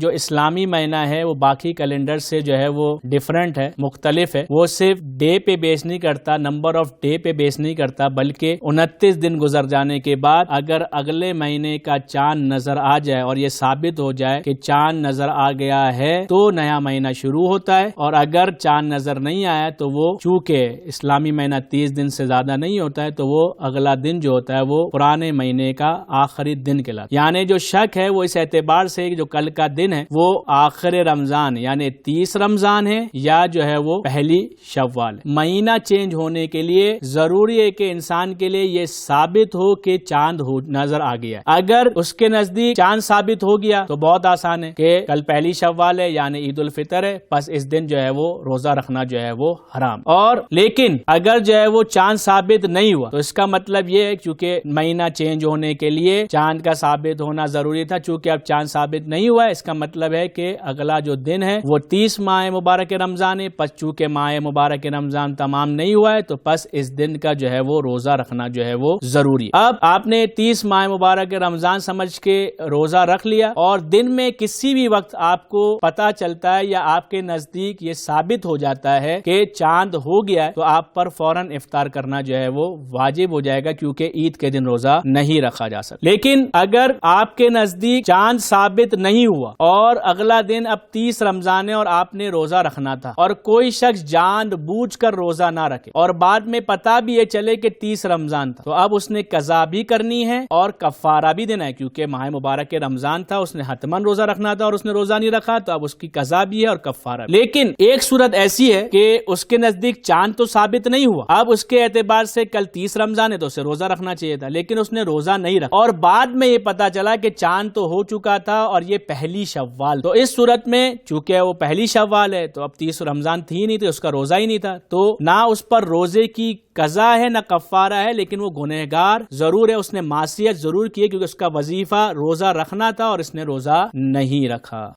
جو اسلامی مہینہ ہے وہ باقی کیلنڈر سے جو ہے وہ ڈیفرنٹ ہے، مختلف ہے۔ وہ صرف ڈے پہ بیس نہیں کرتا، نمبر آف ڈے پہ بیس نہیں کرتا، بلکہ 29 دن گزر جانے کے بعد اگر اگلے مہینے کا چاند نظر آ جائے اور یہ ثابت ہو جائے کہ چاند نظر آ گیا ہے تو نیا مہینہ شروع ہوتا ہے، اور اگر چاند نظر نہیں آیا تو وہ چونکہ اسلامی مہینہ 30 دن سے زیادہ نہیں ہوتا ہے تو وہ اگلا دن جو ہوتا ہے وہ پرانے مہینے کا آخری دن کہلاتا ہے۔ یعنی جو شک ہے وہ اس اعتبار سے جو کل کا دن ہے وہ آخر رمضان یعنی 30 رمضان ہے یا جو ہے وہ پہلی شوال ہے۔ مہینہ چینج ہونے کے لیے ضروری ہے کہ انسان کے لیے یہ ثابت ہو کہ چاند نظر آ گیا ہے۔ اگر اس کے نزدیک چاند ثابت ہو گیا تو بہت آسان ہے کہ کل پہلی شوال ہے یعنی عید الفطر ہے، بس اس دن جو ہے وہ روزہ رکھنا جو ہے وہ حرام۔ اور لیکن اگر جو ہے وہ چاند ثابت نہیں ہوا تو اس کا مطلب یہ ہے کیونکہ مہینہ چینج ہونے کے لیے چاند کا ثابت ہونا ضروری تھا، چونکہ اب چاند ثابت نہیں ہوا ہے، اس کا مطلب ہے کہ اگلا جو دن ہے وہ 30 ماہ مبارک رمضان ہے، پس چونکہ ماہ مبارک رمضان تمام نہیں ہوا ہے تو پس اس دن کا جو ہے وہ روزہ رکھنا جو ہے وہ ضروری۔ اب آپ نے 30 ماہ مبارک رمضان سمجھ کے روزہ رکھ لیا اور دن میں کسی بھی وقت آپ کو پتا چلتا ہے یا آپ کے نزدیک یہ ثابت ہو جاتا ہے کہ چاند ہو گیا ہے تو آپ پر فوراً افطار کرنا جو ہے وہ واجب ہو جائے گا، کیونکہ عید کے دن روزہ نہیں رکھا جا سکتا۔ لیکن اگر آپ کے نزدیک چاند ثابت نہیں ہوا اور اگلا دن اب 30 رمضان ہے اور آپ نے روزہ رکھنا تھا اور کوئی شخص جان بوجھ کر روزہ نہ رکھے اور بعد میں پتا بھی یہ چلے کہ 30 رمضان تھا تو اب اس نے قضا بھی کرنی ہے اور کفارہ بھی دینا ہے، کیونکہ ماہ مبارک رمضان تھا، اس نے حتماً روزہ رکھنا تھا اور اس نے روزہ نہیں رکھا تو اب اس کی قضا بھی ہے اور کفارہ بھی۔ لیکن ایک صورت ایسی ہے کہ اس کے نزدیک چاند تو ثابت نہیں ہوا، اب اس کے اعتبار سے کل 30 رمضان ہے تو اسے روزہ رکھنا چاہیے تھا، لیکن اس نے روزہ نہیں رکھا اور بعد میں یہ پتا چلا کہ چاند تو ہو چکا تھا اور یہ پہلی شوال، تو اس صورت میں چونکہ وہ پہلی شوال ہے تو اب 30 رمضان تھی نہیں تو اس کا روزہ ہی نہیں تھا، تو نہ اس پر روزے کی قضا ہے نہ کفارہ ہے، لیکن وہ گنہگار ضرور ہے، اس نے معصیت ضرور کی ہے کیونکہ اس کا وظیفہ روزہ رکھنا تھا اور اس نے روزہ نہیں رکھا۔